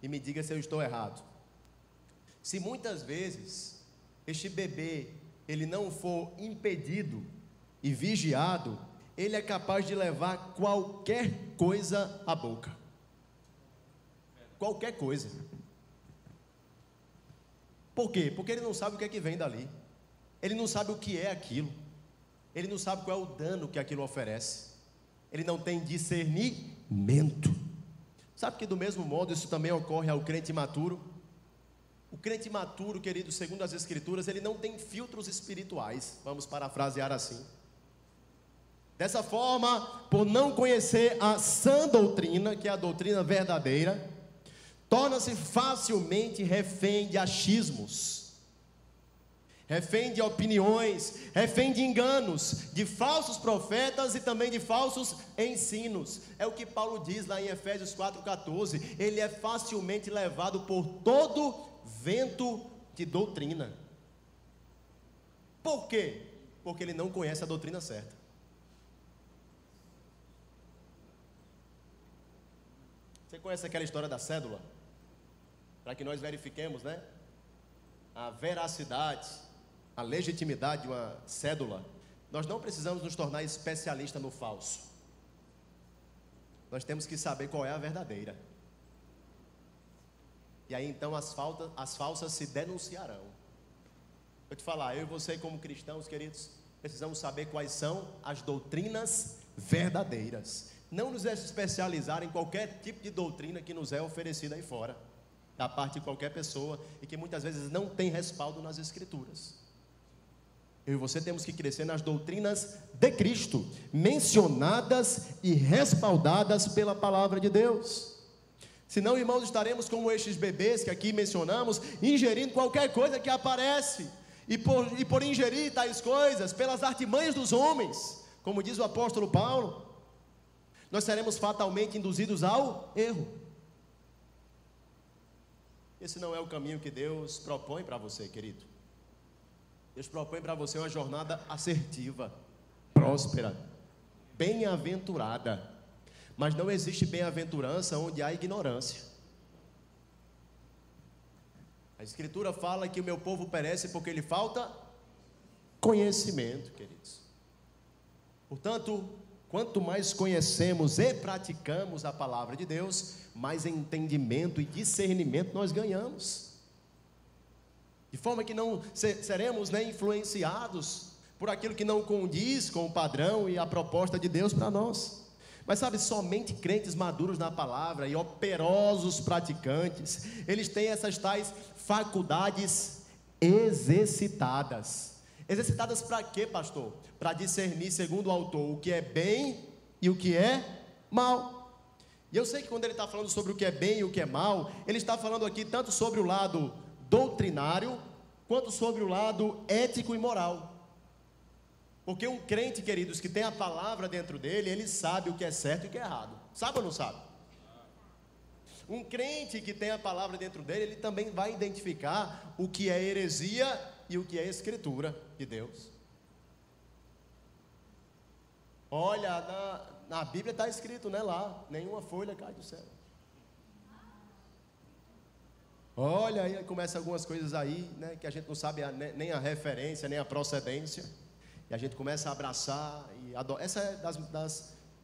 e me diga se eu estou errado. Se muitas vezes este bebê ele não for impedido e vigiado, ele é capaz de levar qualquer coisa à boca. Qualquer coisa. Por quê? Porque ele não sabe o que é que vem dali. Ele não sabe o que é aquilo. Ele não sabe qual é o dano que aquilo oferece. Ele não tem discernimento. Sabe que do mesmo modo isso também ocorre ao crente imaturo? O crente imaturo, querido, segundo as Escrituras, ele não tem filtros espirituais. Vamos parafrasear assim. Dessa forma, por não conhecer a sã doutrina, que é a doutrina verdadeira, torna-se facilmente refém de achismos, refém de opiniões, refém de enganos, de falsos profetas e também de falsos ensinos. É o que Paulo diz lá em Efésios 4,14. Ele é facilmente levado por todo vento de doutrina. Por quê? Porque ele não conhece a doutrina certa. Você conhece aquela história da cédula? Para que nós verifiquemos, né, a veracidade, a legitimidade de uma cédula, nós não precisamos nos tornar especialistas no falso. Nós temos que saber qual é a verdadeira. E aí então as falsas se denunciarão. Vou te falar, eu e você como cristãos, queridos, precisamos saber quais são as doutrinas verdadeiras. Não nos especializar em qualquer tipo de doutrina que nos é oferecida aí fora, da parte de qualquer pessoa, e que muitas vezes não tem respaldo nas Escrituras. Eu e você temos que crescer nas doutrinas de Cristo, mencionadas e respaldadas pela palavra de Deus. Senão, irmãos, estaremos como estes bebês que aqui mencionamos, ingerindo qualquer coisa que aparece, e por ingerir tais coisas, pelas artimanhas dos homens, como diz o apóstolo Paulo, nós seremos fatalmente induzidos ao erro. Esse não é o caminho que Deus propõe para você, querido. Deus propõe para você uma jornada assertiva, próspera, bem-aventurada. Mas não existe bem-aventurança onde há ignorância. A Escritura fala que o meu povo perece porque lhe falta conhecimento, queridos. Portanto, quanto mais conhecemos e praticamos a palavra de Deus, mais entendimento e discernimento nós ganhamos. De forma que não seremos influenciados por aquilo que não condiz com o padrão e a proposta de Deus para nós. Mas sabe, somente crentes maduros na palavra e operosos praticantes, eles têm essas tais faculdades exercitadas. Exercitadas para quê, pastor? Para discernir, segundo o autor, o que é bem e o que é mal. E eu sei que quando ele está falando sobre o que é bem e o que é mal, ele está falando aqui tanto sobre o lado doutrinário, quanto sobre o lado ético e moral. Porque um crente, queridos, que tem a palavra dentro dele, ele sabe o que é certo e o que é errado. Sabe ou não sabe? Um crente que tem a palavra dentro dele, ele também vai identificar o que é heresia e o que é escritura de Deus. Olha, na Bíblia está escrito, né, lá, nenhuma folha cai do céu. Olha, aí começa algumas coisas aí, né, que a gente não sabe nem a referência, nem a procedência. E a gente começa a abraçar e adorar. Essa é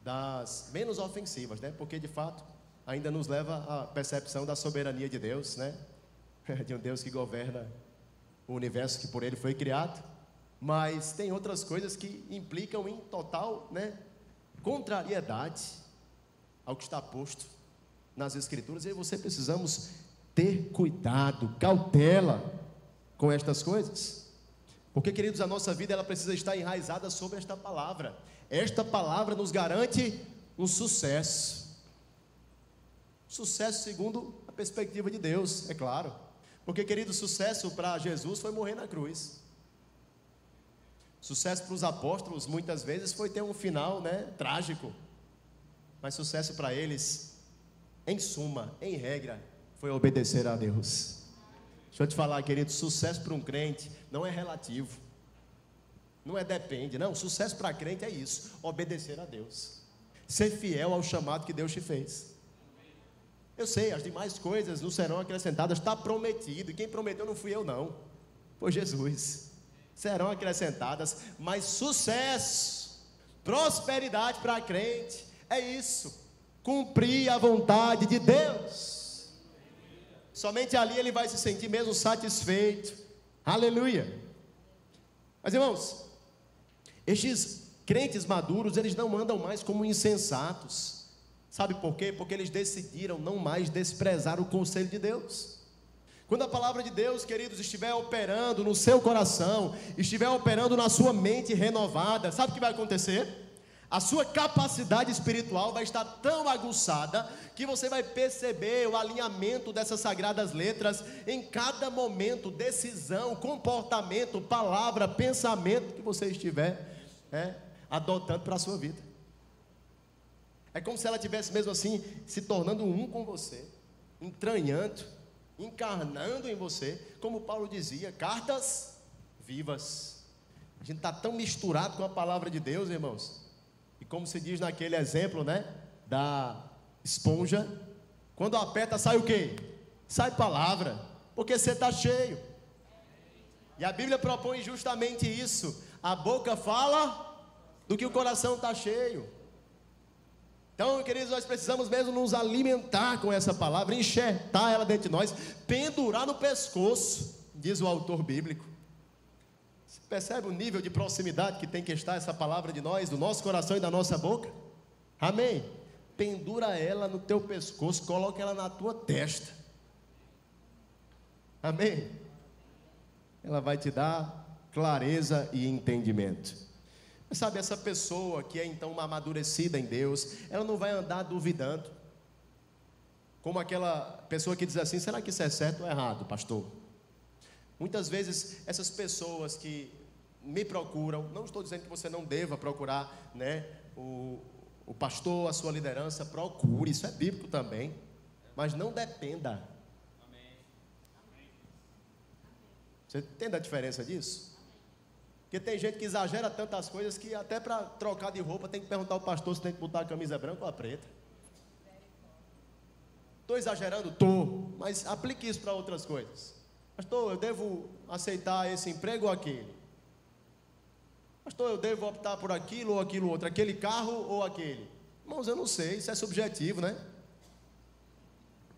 das menos ofensivas, né? Porque de fato ainda nos leva à percepção da soberania de Deus, né? De um Deus que governa o universo que por Ele foi criado. Mas tem outras coisas que implicam em total, né, contrariedade ao que está posto nas Escrituras. E aí você precisamos ter cuidado, cautela com estas coisas. Porque, queridos, a nossa vida ela precisa estar enraizada sobre esta palavra. Esta palavra nos garante um sucesso. Sucesso segundo a perspectiva de Deus, é claro. Porque, querido, sucesso para Jesus foi morrer na cruz. Sucesso para os apóstolos, muitas vezes, foi ter um final, né, trágico. Mas sucesso para eles, em suma, em regra, foi obedecer a Deus. Deixa eu te falar, querido, sucesso para um crente não é relativo, não é depende, não, sucesso para crente é isso, obedecer a Deus, ser fiel ao chamado que Deus te fez. Eu sei, as demais coisas não serão acrescentadas, está prometido, e quem prometeu não fui eu não, foi Jesus. serão acrescentadas. Mas sucesso, prosperidade para crente, é isso, cumprir a vontade de Deus. Somente ali ele vai se sentir mesmo satisfeito. Aleluia. Mas irmãos, estes crentes maduros, eles não andam mais como insensatos. Sabe por quê? Porque eles decidiram não mais desprezar o conselho de Deus. Quando a palavra de Deus, queridos, estiver operando no seu coração, estiver operando na sua mente renovada, sabe o que vai acontecer? A sua capacidade espiritual vai estar tão aguçada que você vai perceber o alinhamento dessas sagradas letras em cada momento, decisão, comportamento, palavra, pensamento que você estiver adotando para a sua vida. É como se ela estivesse mesmo assim se tornando um com você, entranhando, encarnando em você, como Paulo dizia, cartas vivas. A gente está tão misturado com a palavra de Deus, irmãos. E como se diz naquele exemplo, da esponja, quando aperta sai o quê? Sai palavra, porque você está cheio. E a Bíblia propõe justamente isso. A boca fala do que o coração está cheio. Então, queridos, nós precisamos mesmo nos alimentar com essa palavra, enxertar ela dentro de nós, pendurar no pescoço, diz o autor bíblico. Você percebe o nível de proximidade que tem que estar essa palavra de nós, do nosso coração e da nossa boca? Amém? Pendura ela no teu pescoço, coloca ela na tua testa. Amém? Ela vai te dar clareza e entendimento. Mas sabe, essa pessoa que é então uma amadurecida em Deus, ela não vai andar duvidando. Como aquela pessoa que diz assim, será que isso é certo ou errado, pastor? Muitas vezes essas pessoas que me procuram, não estou dizendo que você não deva procurar, o pastor, a sua liderança, procure, isso é bíblico também, mas não dependa. Você entende a diferença disso? Porque tem gente que exagera tantas coisas que até para trocar de roupa tem que perguntar ao pastor se tem que botar a camisa branca ou a preta. Estou exagerando? Estou, mas aplique isso para outras coisas. Pastor, eu devo aceitar esse emprego ou aquele? Pastor, eu devo optar por aquilo ou aquilo outro, aquele carro ou aquele? Irmãos, eu não sei, isso é subjetivo,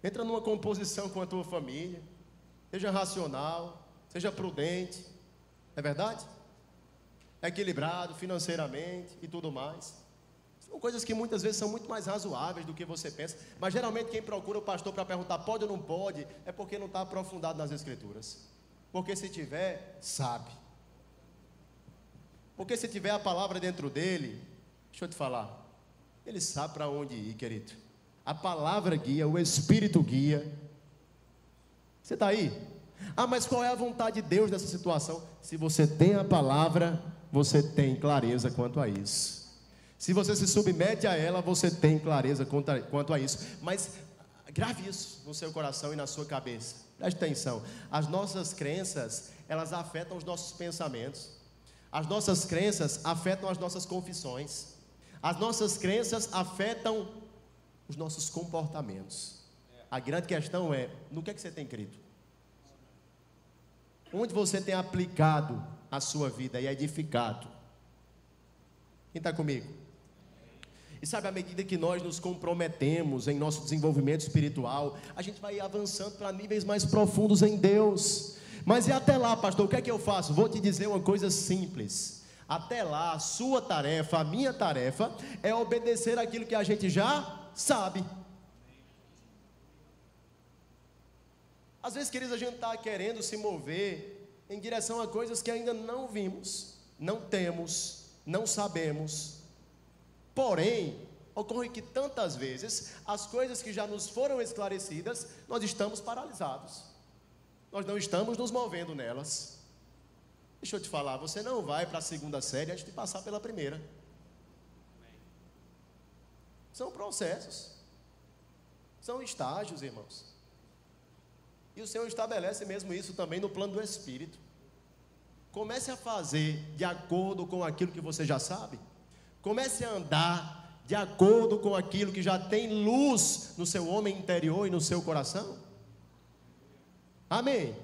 Entra numa composição com a tua família, seja racional, seja prudente, é verdade? Equilibrado financeiramente e tudo mais. São coisas que muitas vezes são muito mais razoáveis do que você pensa, mas geralmente quem procura o pastor para perguntar pode ou não pode, é porque não está aprofundado nas escrituras. Porque se tiver, sabe. Porque se tiver a palavra dentro dele, deixa eu te falar, ele sabe para onde ir, querido. A palavra guia, o Espírito guia. Você está aí? Mas qual é a vontade de Deus nessa situação? Se você tem a palavra, você tem clareza quanto a isso. Se você se submete a ela, você tem clareza quanto a isso. Mas grave isso no seu coração e na sua cabeça. Preste atenção. As nossas crenças, elas afetam os nossos pensamentos. As nossas crenças afetam as nossas confissões. As nossas crenças afetam os nossos comportamentos. A grande questão é, no que é que você tem crido? Onde você tem aplicado a sua vida e edificado? Quem está comigo? E sabe, à medida que nós nos comprometemos em nosso desenvolvimento espiritual, a gente vai avançando para níveis mais profundos em Deus. Mas e até lá, pastor, o que é que eu faço? Vou te dizer uma coisa simples. Até lá, a sua tarefa, a minha tarefa, é obedecer aquilo que a gente já sabe. Às vezes, queridos, a gente está querendo se mover em direção a coisas que ainda não vimos, não temos, não sabemos. Porém, ocorre que tantas vezes, as coisas que já nos foram esclarecidas, nós estamos paralisados. Nós não estamos nos movendo nelas. Deixa eu te falar, você não vai para a segunda série antes de passar pela primeira. São processos. São estágios, irmãos. E o Senhor estabelece mesmo isso também no plano do Espírito. Comece a fazer de acordo com aquilo que você já sabe. Comece a andar de acordo com aquilo que já tem luz no seu homem interior e no seu coração. Amém?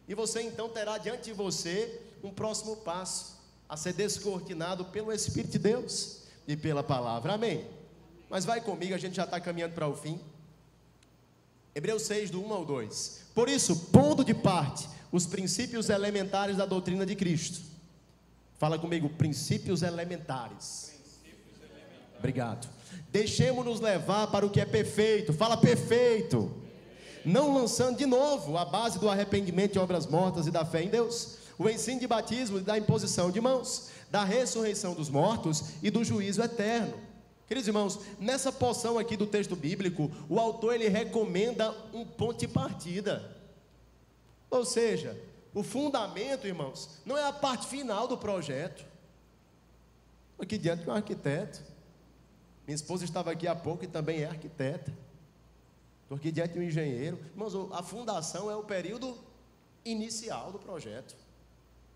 E você então terá diante de você um próximo passo a ser descortinado pelo Espírito de Deus e pela palavra. Amém? Mas vai comigo, a gente já está caminhando para o fim. Hebreus 6, do 1 ao 2. Por isso, pondo de parte os princípios elementares da doutrina de Cristo. Fala comigo, princípios elementares. Obrigado. Deixemos-nos levar para o que é perfeito. Fala perfeito. Não lançando de novo a base do arrependimento de obras mortas e da fé em Deus, o ensino de batismo e da imposição de mãos, da ressurreição dos mortos e do juízo eterno. Queridos irmãos, nessa porção aqui do texto bíblico, o autor ele recomenda um ponto de partida. Ou seja, o fundamento, irmãos, não é a parte final do projeto. Aqui diante de um arquiteto. Minha esposa estava aqui há pouco e também é arquiteta. Estou aqui diante de um engenheiro. Irmãos, a fundação é o período inicial do projeto.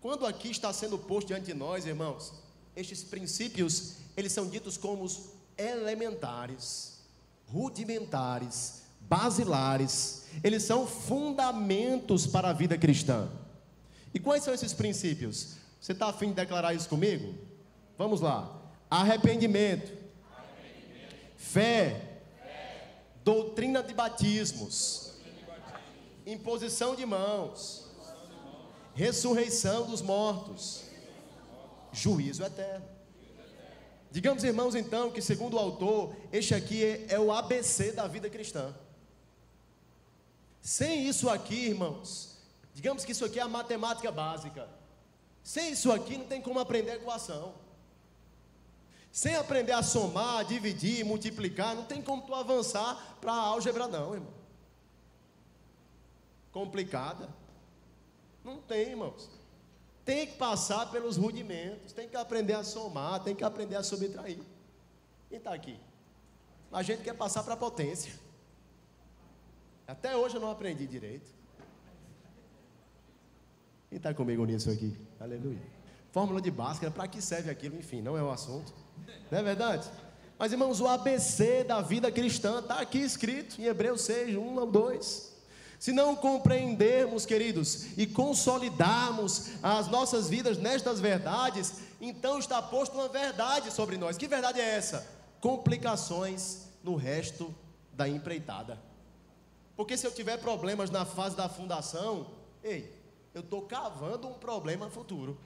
Quando aqui está sendo posto diante de nós, irmãos, estes princípios, eles são ditos como os elementares, rudimentares, basilares. Eles são fundamentos para a vida cristã. E quais são esses princípios? Você está a fim de declarar isso comigo? Vamos lá. Arrependimento. Fé. Doutrina de batismos. Imposição de mãos. Ressurreição dos mortos. Juízo eterno. Digamos, irmãos, então, que segundo o autor, este aqui é o ABC da vida cristã. Sem isso aqui, irmãos, digamos que isso aqui é a matemática básica. Sem isso aqui não tem como aprender a equação. Sem aprender a somar, dividir, multiplicar, não tem como tu avançar para a álgebra não, irmão. Complicada. Não tem, irmãos. Tem que passar pelos rudimentos, tem que aprender a somar, tem que aprender a subtrair. Quem está aqui? A gente quer passar para a potência. Até hoje eu não aprendi direito. Quem está comigo nisso aqui? Aleluia. Fórmula de Bhaskara, para que serve aquilo? Enfim, não é o assunto. Não é verdade? Mas, irmãos, o ABC da vida cristã está aqui escrito em Hebreus 6, 1 ao 2. Se não compreendermos, queridos, e consolidarmos as nossas vidas nestas verdades, então está posto uma verdade sobre nós. Que verdade é essa? Complicações no resto da empreitada. Porque se eu tiver problemas na fase da fundação, eu estou cavando um problema futuro.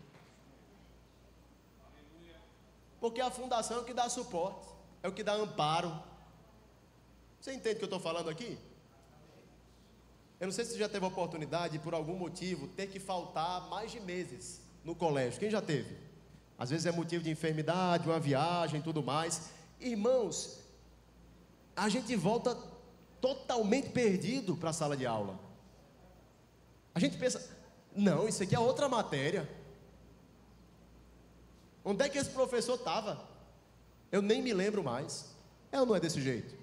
Porque a fundação é o que dá suporte, é o que dá amparo. Você entende o que eu estou falando aqui? Eu não sei se você já teve a oportunidade, por algum motivo, ter que faltar mais de meses no colégio. Quem já teve? Às vezes é motivo de enfermidade, uma viagem e tudo mais. Irmãos, a gente volta totalmente perdido para a sala de aula. A gente pensa, não, isso aqui é outra matéria. Onde é que esse professor estava? Eu nem me lembro mais. É ou não é desse jeito?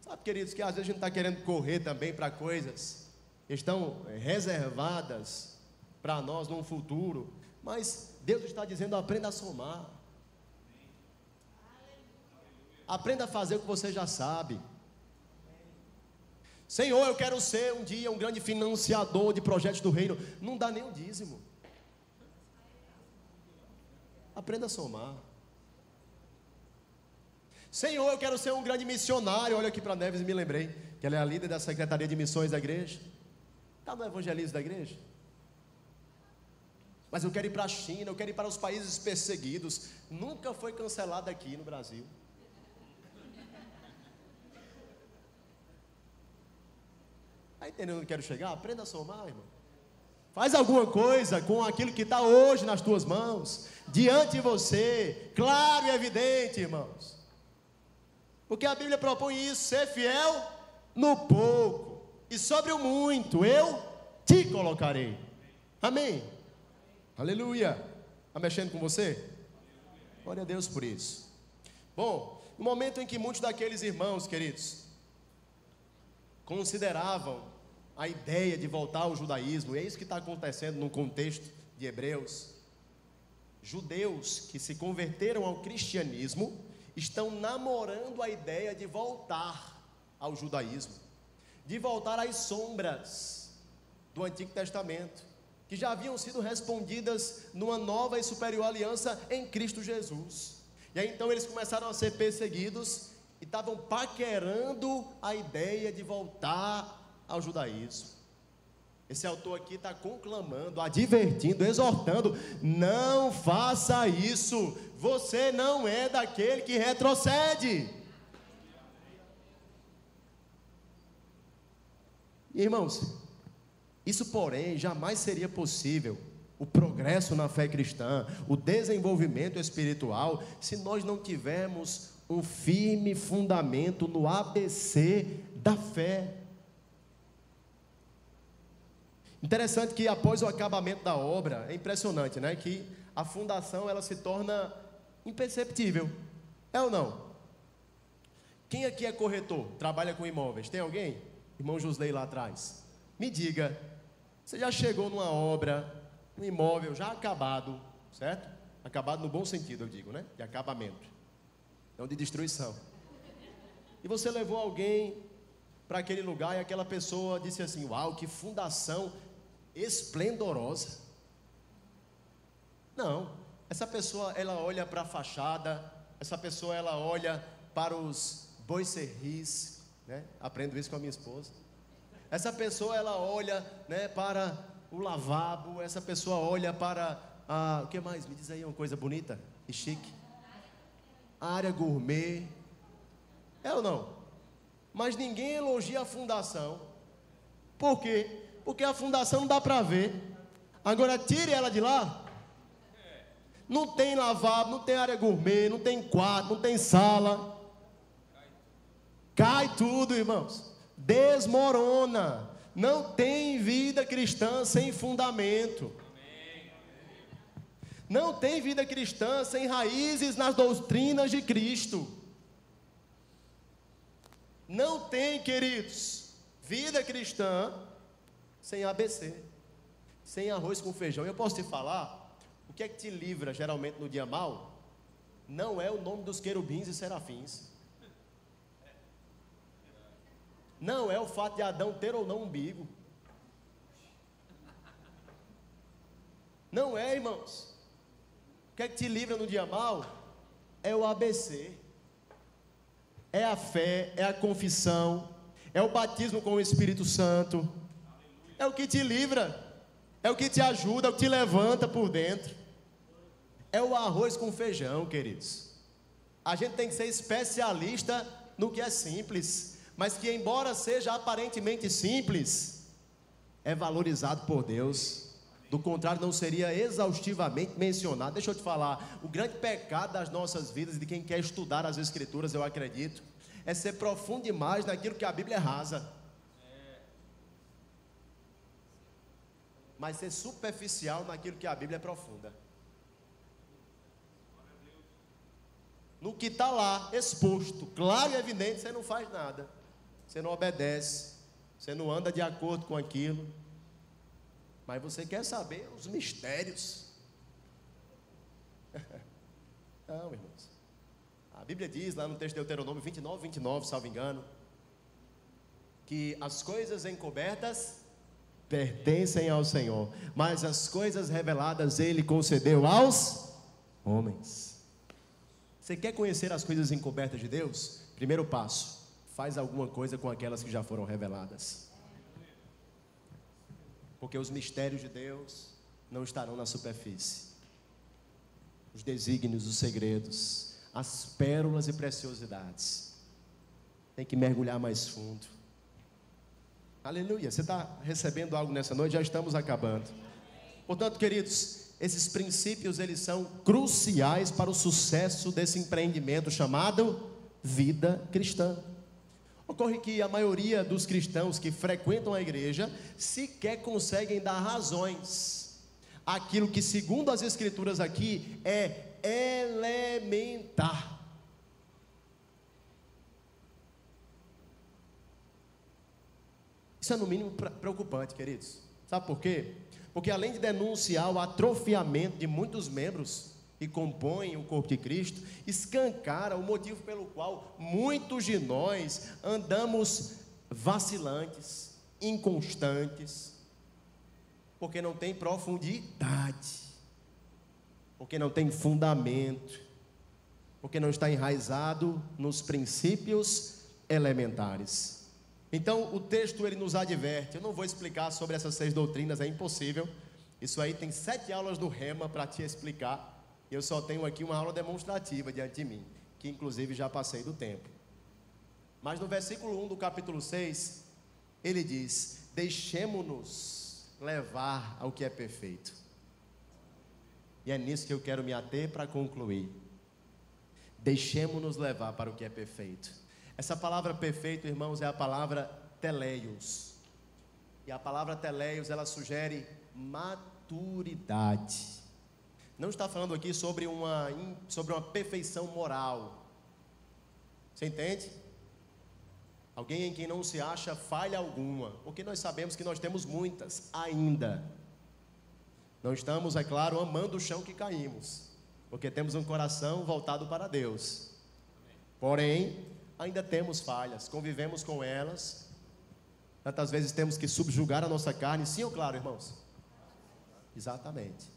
Sabe, queridos, que às vezes a gente está querendo correr também para coisas que estão reservadas para nós num futuro, mas Deus está dizendo, aprenda a somar. Aprenda a fazer o que você já sabe. Senhor, eu quero ser um dia um grande financiador de projetos do reino. Não dá nem o dízimo. Aprenda a somar. Senhor, eu quero ser um grande missionário. Olha aqui para a Neves e me lembrei que ela é a líder da Secretaria de Missões da igreja. Está no evangelismo da igreja? Mas eu quero ir para a China, eu quero ir para os países perseguidos. Nunca foi cancelado aqui no Brasil. Está entendendo onde eu quero chegar? Aprenda a somar, irmão. Faz alguma coisa com aquilo que está hoje nas tuas mãos, diante de você, claro e evidente, irmãos. Porque a Bíblia propõe isso, ser fiel no pouco, e sobre o muito eu te colocarei. Amém? Aleluia. Está mexendo com você? Glória a Deus por isso. Bom, no momento em que muitos daqueles irmãos, queridos, consideravam a ideia de voltar ao judaísmo, e é isso que está acontecendo no contexto de Hebreus. Judeus que se converteram ao cristianismo estão namorando a ideia de voltar ao judaísmo, de voltar às sombras do Antigo Testamento, que já haviam sido respondidas numa nova e superior aliança em Cristo Jesus. E aí então eles começaram a ser perseguidos e estavam paquerando a ideia de voltar ao judaísmo. Esse autor aqui está conclamando, advertindo, exortando: não faça isso, você não é daquele que retrocede. Irmãos, isso porém jamais seria possível, o progresso na fé cristã, o desenvolvimento espiritual, se nós não tivermos um firme fundamento no ABC da fé. Interessante que após o acabamento da obra, é impressionante, né? Que a fundação ela se torna imperceptível, é ou não? Quem aqui é corretor, trabalha com imóveis? Tem alguém? Irmão Josley lá atrás. Me diga, você já chegou numa obra, um imóvel já acabado, certo? Acabado no bom sentido, eu digo, né? De acabamento, não de destruição. E você levou alguém para aquele lugar e aquela pessoa disse assim: uau, que fundação esplendorosa. Não, essa pessoa ela olha para a fachada, essa pessoa ela olha para os boicerris, né? Aprendo isso com a minha esposa. Essa pessoa ela olha, né, para o lavabo, essa pessoa olha para o que mais? Me diz aí uma coisa bonita e chique. A área gourmet. É ou não? Mas ninguém elogia a fundação. Por quê? Porque a fundação não dá para ver. Agora tire ela de lá. Não tem lavabo, não tem área gourmet, não tem quarto, não tem sala. Cai tudo, irmãos. Desmorona. Não tem vida cristã sem fundamento. Não tem vida cristã sem raízes nas doutrinas de Cristo. Não tem, queridos, vida cristã sem ABC, sem arroz com feijão. Eu posso te falar, o que é que te livra geralmente no dia mau? Não é o nome dos querubins e serafins. Não é o fato de Adão ter ou não umbigo. Não é, irmãos. O que é que te livra no dia mau? É o ABC. É a fé, é a confissão, é o batismo com o Espírito Santo. É o que te livra, é o que te ajuda, é o que te levanta por dentro. É o arroz com feijão, queridos. A gente tem que ser especialista no que é simples, mas que embora seja aparentemente simples, é valorizado por Deus. Do contrário, não seria exaustivamente mencionado. Deixa eu te falar, o grande pecado das nossas vidas, de quem quer estudar as Escrituras, eu acredito, é ser profundo demais naquilo que a Bíblia é rasa. Mas ser superficial naquilo que a Bíblia é profunda. No que está lá, exposto, claro e evidente, você não faz nada. Você não obedece, você não anda de acordo com aquilo. Mas você quer saber os mistérios. Não, irmãos. A Bíblia diz lá no texto de Deuteronômio 29, salvo engano, que as coisas encobertas pertencem ao Senhor, mas as coisas reveladas Ele concedeu aos homens. Você quer conhecer as coisas encobertas de Deus? Primeiro passo, faz alguma coisa com aquelas que já foram reveladas. Porque os mistérios de Deus não estarão na superfície. Os desígnios, os segredos, as pérolas e preciosidades, tem que mergulhar mais fundo. Aleluia, você está recebendo algo nessa noite? Já estamos acabando. Portanto, queridos, esses princípios, eles são cruciais para o sucesso desse empreendimento chamado vida cristã. Ocorre que a maioria dos cristãos que frequentam a igreja sequer conseguem dar razões àquilo que, segundo as Escrituras aqui, é elementar. Isso é no mínimo preocupante, queridos. Sabe por quê? Porque além de denunciar o atrofiamento de muitos membros que compõem o corpo de Cristo, escancara o motivo pelo qual muitos de nós andamos vacilantes, inconstantes. Porque não tem profundidade, porque não tem fundamento, porque não está enraizado nos princípios elementares. Então o texto ele nos adverte. Eu não vou explicar sobre essas 6 doutrinas, é impossível. Isso aí tem 7 aulas do Rema para te explicar. Eu só tenho aqui uma aula demonstrativa diante de mim, que inclusive já passei do tempo. Mas no versículo 1 do capítulo 6, ele diz: deixemo-nos levar ao que é perfeito. E é nisso que eu quero me ater para concluir. Deixemo-nos levar para o que é perfeito. Essa palavra perfeito, irmãos, é a palavra teleios. E a palavra teleios, ela sugere maturidade. Não está falando aqui sobre uma perfeição moral. Você entende? Alguém em quem não se acha falha alguma, porque nós sabemos que nós temos muitas ainda. Não estamos, é claro, amando o chão que caímos, porque temos um coração voltado para Deus. Porém, ainda temos falhas, convivemos com elas. Tantas vezes temos que subjugar a nossa carne, sim ou claro, irmãos? Exatamente.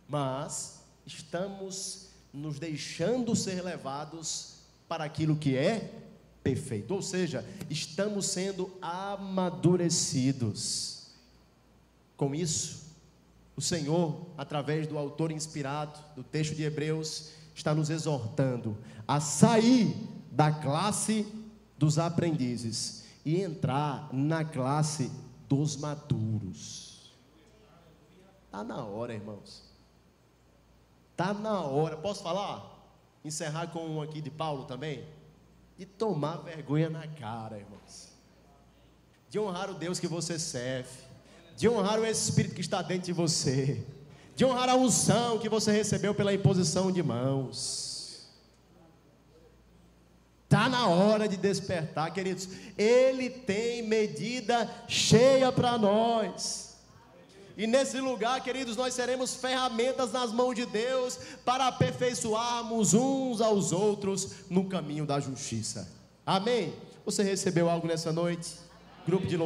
Mas estamos nos deixando ser levados para aquilo que é perfeito, ou seja, estamos sendo amadurecidos. Com isso, o Senhor, através do autor inspirado do texto de Hebreus, está nos exortando a sair da classe dos aprendizes e entrar na classe dos maduros. Está na hora, irmãos. Está na hora. Posso falar? Encerrar com um aqui de Paulo também? De tomar vergonha na cara, irmãos. De honrar o Deus que você serve. De honrar o Espírito que está dentro de você. De honrar a unção que você recebeu pela imposição de mãos. Está na hora de despertar, queridos. Ele tem medida cheia para nós. E nesse lugar, queridos, nós seremos ferramentas nas mãos de Deus para aperfeiçoarmos uns aos outros no caminho da justiça. Amém? Você recebeu algo nessa noite? Grupo de